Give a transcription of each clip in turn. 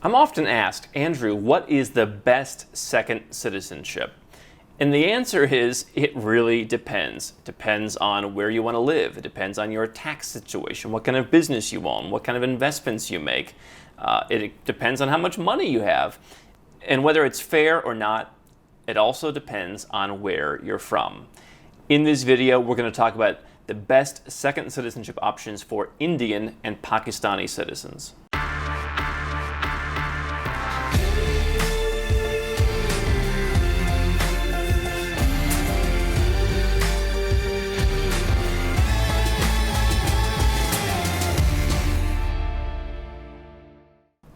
I'm often asked, Andrew, what is the best second citizenship? And the answer is, it really depends. It depends on where you want to live. It depends on your tax situation, what kind of business you own, what kind of investments you make. It depends on how much money you have. And whether it's fair or not, it also depends on where you're from. In this video, we're going to talk about the best second citizenship options for Indian and Pakistani citizens.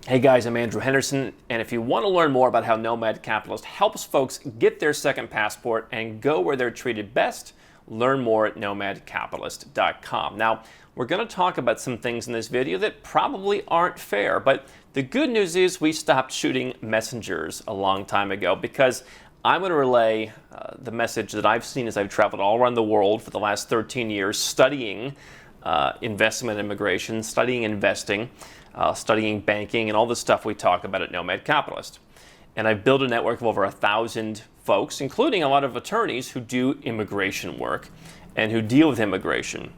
Hey guys, I'm Andrew Henderson, and if you want to learn more about how Nomad Capitalist helps folks get their second passport and go where they're treated best, learn more at nomadcapitalist.com. Now, we're going to talk about some things in this video that probably aren't fair, but the good news is we stopped shooting messengers a long time ago because I'm going to relay the message that I've seen as I've traveled all around the world for the last 13 years studying investment immigration, studying investing, studying banking, and all the stuff we talk about at Nomad Capitalist. And I've built a network of over 1,000 folks, including a lot of attorneys who do immigration work and who deal with immigration.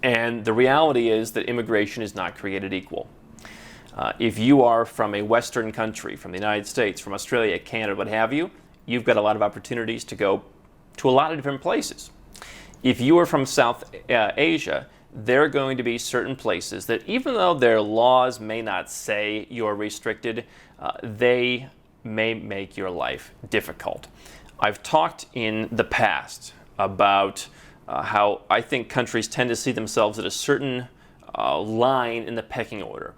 And the reality is that immigration is not created equal. If you are from a Western country, from the United States, from Australia, Canada, what have you, you've got a lot of opportunities to go to a lot of different places. If you are from South Asia, there are going to be certain places that even though their laws may not say you're restricted, they may make your life difficult. I've talked in the past about how I think countries tend to see themselves at a certain line in the pecking order.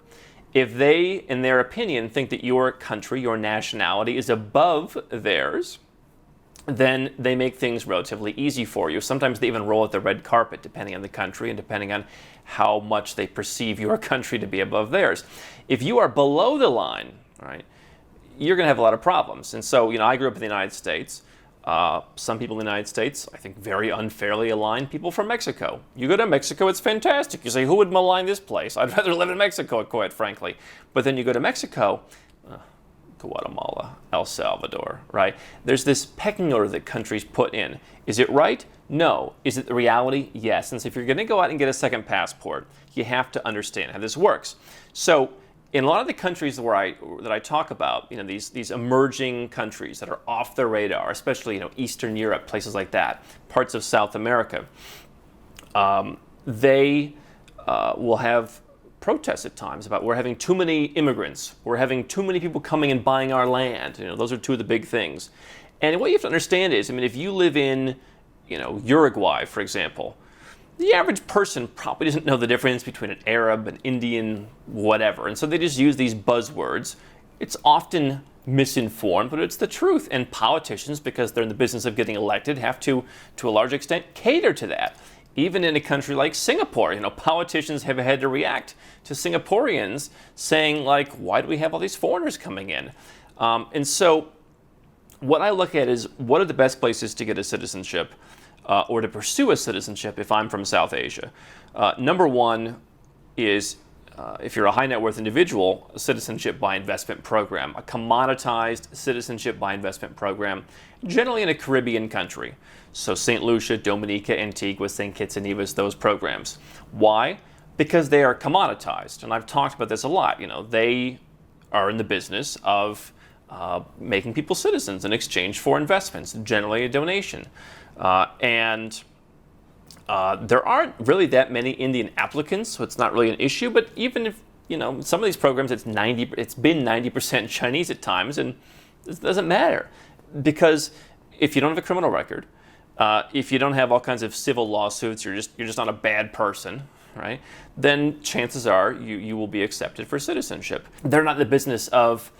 If they, in their opinion, think that your country, your nationality is above theirs, then they make things relatively easy for you. Sometimes they even roll out the red carpet, depending on the country and depending on how much they perceive your country to be above theirs. If you are below the line, right, you're going to have a lot of problems. And so, I grew up in the United States. Some people in the United States, I think, very unfairly align people from Mexico. You go to Mexico, it's fantastic. You say, who would malign this place? I'd rather live in Mexico, quite frankly. But then you go to Mexico, Guatemala, El Salvador, right? There's this pecking order that countries put in. Is it right? No. Is it the reality? Yes. And so if you're going to go out and get a second passport, you have to understand how this works. So in a lot of the countries that I talk about, these emerging countries that are off the radar, especially Eastern Europe, places like that, parts of South America, they will have protests at times about we're having too many immigrants, we're having too many people coming and buying our land. Those are two of the big things. And what you have to understand is, if you live in, Uruguay, for example, the average person probably doesn't know the difference between an Arab, an Indian, whatever. And so they just use these buzzwords. It's often misinformed, but it's the truth. And politicians, because they're in the business of getting elected, have to a large extent, cater to that. Even in a country like Singapore, politicians have had to react to Singaporeans saying, why do we have all these foreigners coming in? And so what I look at is, what are the best places to get a citizenship or to pursue a citizenship if I'm from South Asia? Number one is, if you're a high net worth individual, a citizenship by investment program, a commoditized citizenship by investment program, generally in a Caribbean country. So St. Lucia, Dominica, Antigua, St. Kitts and Nevis, those programs. Why? Because they are commoditized. And I've talked about this a lot. They are in the business of making people citizens in exchange for investments, generally a donation. And there aren't really that many Indian applicants, so it's not really an issue. But even if, some of these programs, it's been 90% Chinese at times, and it doesn't matter. Because if you don't have a criminal record, if you don't have all kinds of civil lawsuits, you're just not a bad person, right? Then chances are you will be accepted for citizenship. They're not in the business of,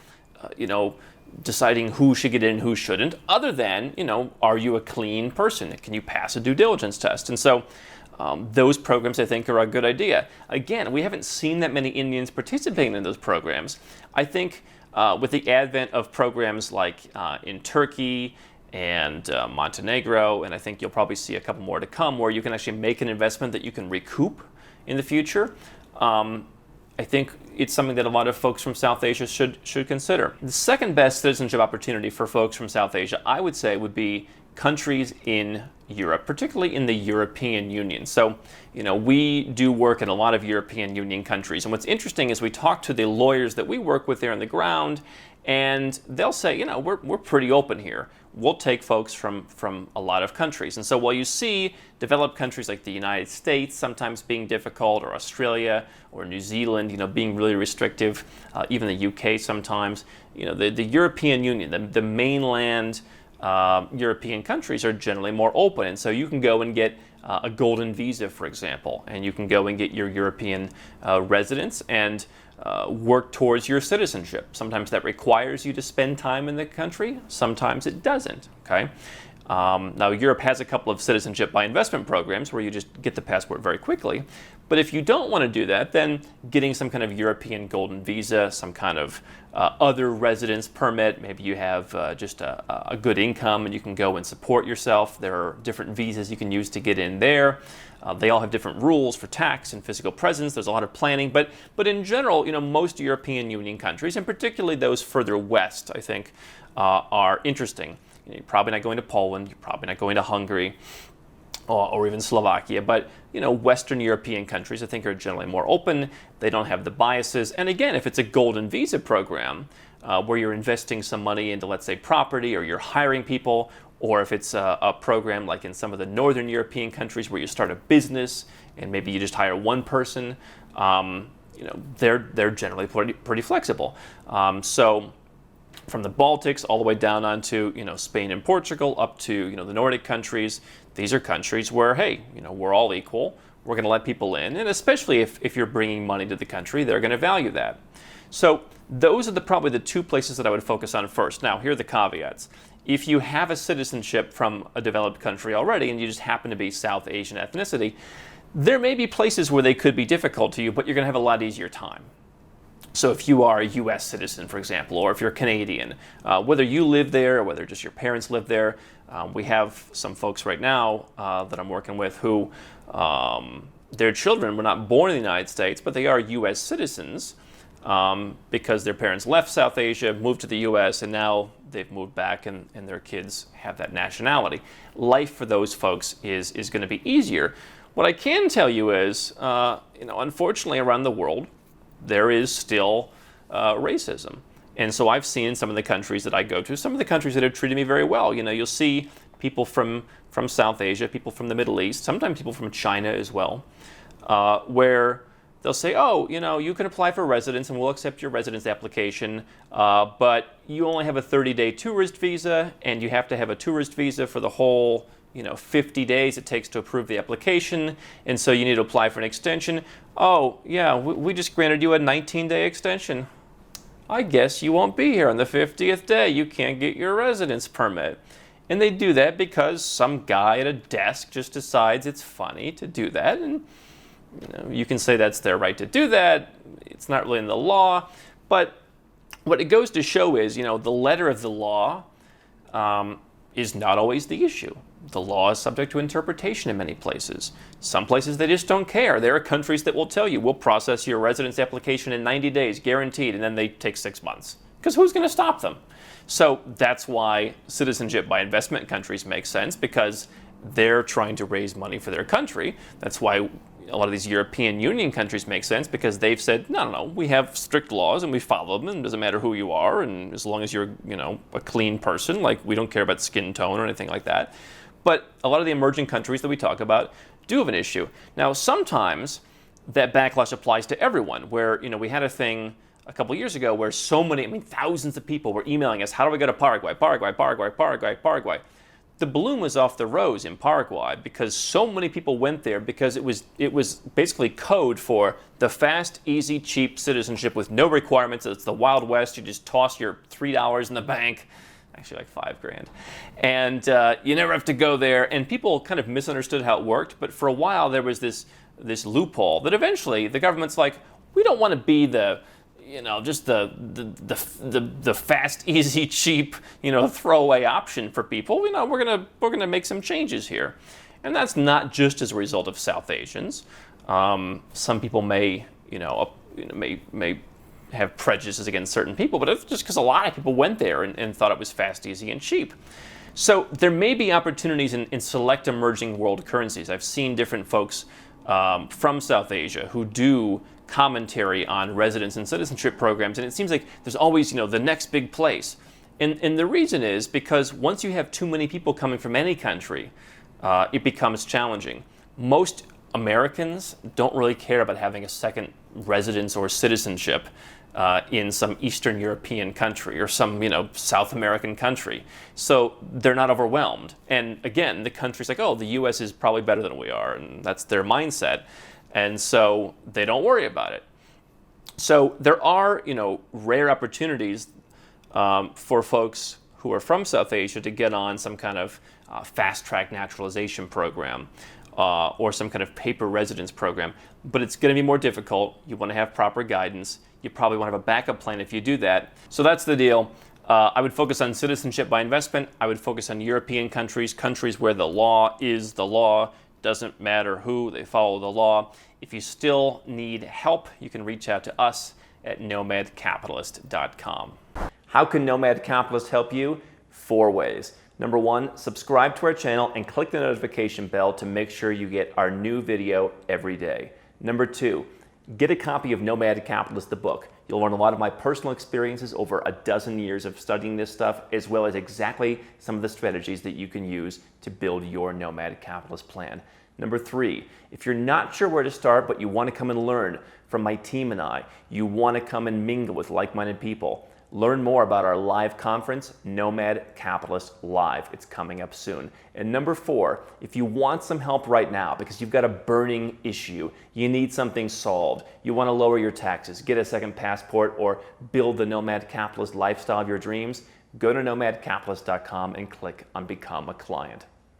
deciding who should get in and who shouldn't, other than, are you a clean person? Can you pass a due diligence test? And so those programs, I think, are a good idea. Again, we haven't seen that many Indians participating in those programs. I think with the advent of programs like in Turkey and Montenegro, and I think you'll probably see a couple more to come, where you can actually make an investment that you can recoup in the future. I think it's something that a lot of folks from South Asia should consider. The second best citizenship opportunity for folks from South Asia, I would say, would be countries in Europe, particularly in the European Union. So, we do work in a lot of European Union countries. And what's interesting is we talk to the lawyers that we work with there on the ground, and they'll say, we're pretty open here. We'll take folks from a lot of countries. And so while you see developed countries like the United States sometimes being difficult, or Australia or New Zealand, being really restrictive, even the UK sometimes, the European Union, the mainland European countries are generally more open. And so you can go and get a golden visa, for example, and you can go and get your European residence and work towards your citizenship. Sometimes that requires you to spend time in the country. Sometimes it doesn't. Okay. Now, Europe has a couple of citizenship by investment programs where you just get the passport very quickly. But if you don't want to do that, then getting some kind of European golden visa, some kind of other residence permit, maybe you have just a good income and you can go and support yourself. There are different visas you can use to get in there. They all have different rules for tax and physical presence. There's a lot of planning. But in general, most European Union countries, and particularly those further west, I think, are interesting. You're probably not going to Poland. You're probably not going to Hungary or even Slovakia. But, Western European countries, I think, are generally more open. They don't have the biases. And again, if it's a golden visa program where you're investing some money into, let's say, property, or you're hiring people, or if it's a program like in some of the Northern European countries where you start a business and maybe you just hire one person, they're generally pretty flexible. So from the Baltics all the way down onto Spain and Portugal up to the Nordic countries, these are countries where, hey, we're all equal. We're going to let people in, and especially if you're bringing money to the country, they're going to value that. So those are probably the two places that I would focus on first. Now, here are the caveats. If you have a citizenship from a developed country already and you just happen to be South Asian ethnicity, there may be places where they could be difficult to you, but you're going to have a lot easier time. So if you are a U.S. citizen, for example, or if you're Canadian, whether you live there or whether just your parents live there, we have some folks right now that I'm working with who their children were not born in the United States, but they are U.S. citizens because their parents left South Asia, moved to the U.S., and now they've moved back and their kids have that nationality. Life for those folks is going to be easier. What I can tell you is, unfortunately around the world, there is still racism. And so I've seen in some of the countries that I go to, some of the countries that have treated me very well. You'll see people from South Asia, people from the Middle East, sometimes people from China as well, where they'll say, oh, you can apply for residence and we'll accept your residence application, but you only have a 30-day tourist visa and you have to have a tourist visa for the whole 50 days it takes to approve the application, and so you need to apply for an extension. Oh, yeah, we just granted you a 19-day extension. I guess you won't be here on the 50th day. You can't get your residence permit. And they do that because some guy at a desk just decides it's funny to do that, and you can say that's their right to do that. It's not really in the law, but what it goes to show is, the letter of the law is not always the issue. The law is subject to interpretation in many places. Some places they just don't care. There are countries that will tell you, we'll process your residence application in 90 days, guaranteed, and then they take 6 months. Because who's going to stop them? So that's why citizenship by investment countries makes sense, because they're trying to raise money for their country. That's why a lot of these European Union countries make sense, because they've said, no, we have strict laws and we follow them, and it doesn't matter who you are, and as long as you're, a clean person, like we don't care about skin tone or anything like that. But a lot of the emerging countries that we talk about do have an issue. Now, sometimes that backlash applies to everyone, where, we had a thing a couple years ago where thousands of people were emailing us, how do we go to Paraguay? The balloon was off the rose in Paraguay because so many people went there, because it was basically code for the fast, easy, cheap citizenship with no requirements. It's the Wild West. You just toss your $3 in the bank, actually like $5,000, and you never have to go there. And people kind of misunderstood how it worked, but for a while there was this loophole that eventually the government's like, we don't want to be just the fast, easy, cheap, throwaway option for people. We're gonna make some changes here, and that's not just as a result of South Asians. Some people may, may have prejudices against certain people, but it's just because a lot of people went there and thought it was fast, easy, and cheap. So there may be opportunities in select emerging world currencies. I've seen different folks from South Asia who do commentary on residence and citizenship programs, and it seems like there's always, the next big place. And the reason is because once you have too many people coming from any country, it becomes challenging. Most Americans don't really care about having a second residence or citizenship in some Eastern European country or some, South American country. So they're not overwhelmed. And again, the country's like, oh, the US is probably better than we are, and that's their mindset. And so they don't worry about it. So there are, rare opportunities for folks who are from South Asia to get on some kind of fast-track naturalization program or some kind of paper residence program. But it's going to be more difficult. You want to have proper guidance. You probably want to have a backup plan if you do that. So that's the deal. I would focus on citizenship by investment. I would focus on European countries where the law is the law. Doesn't matter who, they follow the law. If you still need help, you can reach out to us at nomadcapitalist.com. How can Nomad Capitalist help you? 4 ways. Number 1, subscribe to our channel and click the notification bell to make sure you get our new video every day. Number 2, get a copy of Nomad Capitalist, the book. You'll learn a lot of my personal experiences over a dozen years of studying this stuff, as well as exactly some of the strategies that you can use to build your Nomad Capitalist plan. Number 3, if you're not sure where to start, but you want to come and learn from my team and I, you want to come and mingle with like-minded people, learn more about our live conference, Nomad Capitalist Live. It's coming up soon. And number 4, if you want some help right now because you've got a burning issue, you need something solved, you want to lower your taxes, get a second passport, or build the Nomad Capitalist lifestyle of your dreams, go to nomadcapitalist.com and click on Become a Client.